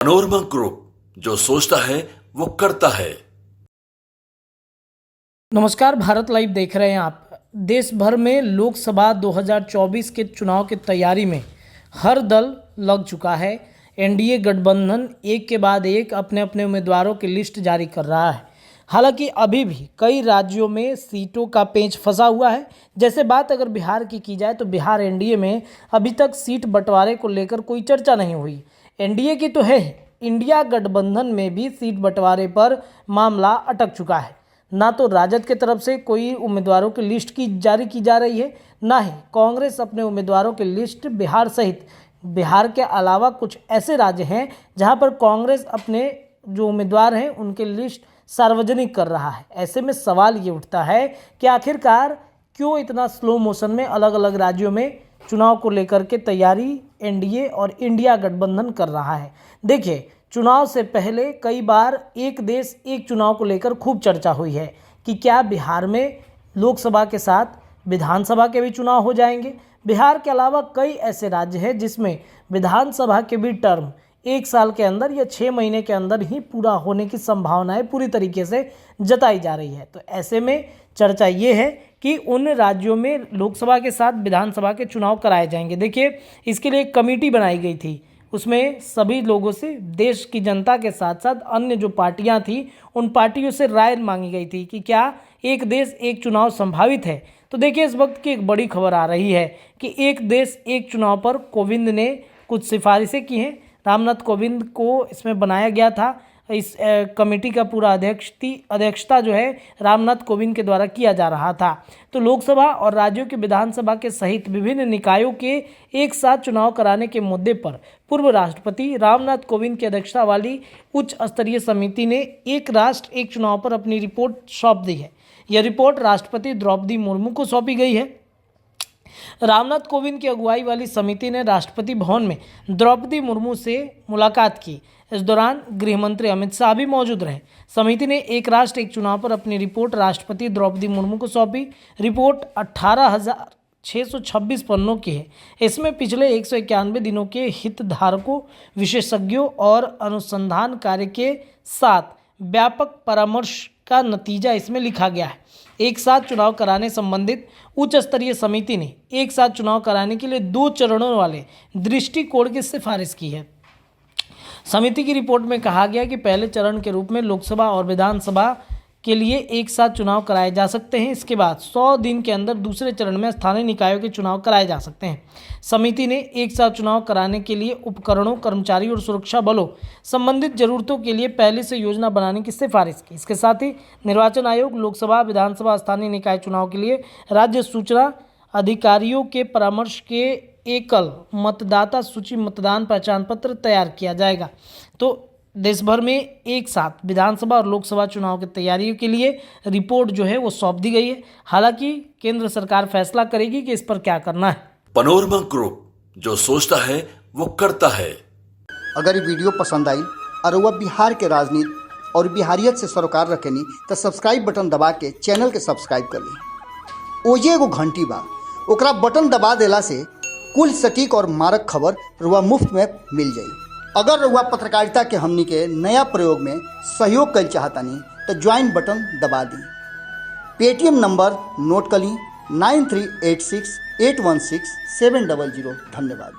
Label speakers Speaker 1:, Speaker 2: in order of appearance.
Speaker 1: Manorama group, जो सोचता है वो करता है।
Speaker 2: नमस्कार, भारत लाइव देख रहे हैं आप। देश भर में लोकसभा 2024 के चुनाव की तैयारी में हर दल लग चुका है। एनडीए गठबंधन एक के बाद एक अपने अपने उम्मीदवारों की लिस्ट जारी कर रहा है। हालांकि अभी भी कई राज्यों में सीटों का पेंच फंसा हुआ है। जैसे बात अगर बिहार की जाए तो बिहार एनडीए में अभी तक सीट बंटवारे को लेकर कोई चर्चा नहीं हुई। एनडीए की तो है, इंडिया गठबंधन में भी सीट बंटवारे पर मामला अटक चुका है। ना तो राजद की तरफ से कोई उम्मीदवारों की लिस्ट जारी की जा रही है, ना ही कांग्रेस अपने उम्मीदवारों की लिस्ट बिहार सहित बिहार के अलावा कुछ ऐसे राज्य हैं जहां पर कांग्रेस अपने जो उम्मीदवार हैं उनकी लिस्ट सार्वजनिक कर रहा है। ऐसे में सवाल ये उठता है कि आखिरकार क्यों इतना स्लो मोशन में अलग अलग राज्यों में चुनाव को लेकर के तैयारी एनडीए और इंडिया गठबंधन कर रहा है। देखिए, चुनाव से पहले कई बार एक देश एक चुनाव को लेकर खूब चर्चा हुई है कि क्या बिहार में लोकसभा के साथ विधानसभा के भी चुनाव हो जाएंगे। बिहार के अलावा कई ऐसे राज्य हैं जिसमें विधानसभा के भी टर्म 1 साल के अंदर या 6 महीने के अंदर ही पूरा होने की संभावनाएं पूरी तरीके से जताई जा रही है। तो ऐसे में चर्चा ये है कि उन राज्यों में लोकसभा के साथ विधानसभा के चुनाव कराए जाएंगे। देखिए, इसके लिए एक कमेटी बनाई गई थी, उसमें सभी लोगों से, देश की जनता के साथ साथ अन्य जो पार्टियां थी उन पार्टियों से राय मांगी गई थी कि क्या एक देश एक चुनाव संभावित है। तो देखिए, इस वक्त की एक बड़ी खबर आ रही है कि एक देश एक चुनाव पर कोविंद ने कुछ सिफारिशें की हैं। रामनाथ कोविंद को इसमें बनाया गया था। इस कमेटी का पूरा अध्यक्षता जो है रामनाथ कोविंद के द्वारा किया जा रहा था। तो लोकसभा और राज्यों की विधानसभा के सहित विभिन्न निकायों के एक साथ चुनाव कराने के मुद्दे पर पूर्व राष्ट्रपति रामनाथ कोविंद की अध्यक्षता वाली उच्च स्तरीय समिति ने एक राष्ट्र एक चुनाव पर अपनी रिपोर्ट सौंप दी है। यह रिपोर्ट राष्ट्रपति द्रौपदी मुर्मू को सौंपी गई है। रामनाथ कोविंद की अगुवाई वाली समिति ने राष्ट्रपति भवन में द्रौपदी मुर्मू से मुलाकात की। इस दौरान गृह मंत्री अमित शाह भी मौजूद रहे। समिति ने एक राष्ट्र एक चुनाव पर अपनी रिपोर्ट राष्ट्रपति द्रौपदी मुर्मू को सौंपी। रिपोर्ट 18,626 पन्नों की है। इसमें पिछले 191 दिनों के हितधारकों, विशेषज्ञों और अनुसंधान कार्य के साथ व्यापक परामर्श का नतीजा इसमें लिखा गया है। एक साथ चुनाव कराने संबंधित उच्च स्तरीय समिति ने एक साथ चुनाव कराने के लिए 2 चरणों वाले दृष्टिकोण की सिफारिश की है। समिति की रिपोर्ट में कहा गया कि पहले चरण के रूप में लोकसभा और विधानसभा के लिए एक साथ चुनाव कराए जा सकते हैं। इसके बाद 100 दिन के अंदर दूसरे चरण में स्थानीय निकायों के चुनाव कराए जा सकते हैं। समिति ने एक साथ चुनाव कराने के लिए उपकरणों, कर्मचारियों और सुरक्षा बलों संबंधित जरूरतों के लिए पहले से योजना बनाने की सिफारिश की। इसके साथ ही निर्वाचन आयोग लोकसभा, विधानसभा, स्थानीय निकाय चुनाव के लिए राज्य सूचना अधिकारियों के परामर्श के एकल मतदाता सूची मतदान पहचान पत्र तैयार किया जाएगा। तो देश भर में एक साथ विधानसभा और लोकसभा चुनाव की तैयारियों के लिए रिपोर्ट जो है वो सौंप दी गई है। हालांकि केंद्र सरकार फैसला करेगी कि इस पर क्या करना है।
Speaker 1: मनोरमा ग्रुप, जो सोचता है वो करता है।
Speaker 3: अगर ये वीडियो पसंद आई और वह बिहार के राजनीति और बिहारियत से सरोकार रखेनी तो सब्सक्राइब बटन दबा के चैनल के सब्सक्राइब कर ली। ओजे एगो घंटी बा, ओकरा बटन दबा देला से कुल सटीक और मारक खबर रुआ मुफ्त में मिल जाई। अगर रुआ पत्रकारिता के हमनी के नया प्रयोग में सहयोग कर चाहतानी तो ज्वाइन बटन दबा दी। पेटीएम नंबर नोट कर ली 9386816700। धन्यवाद।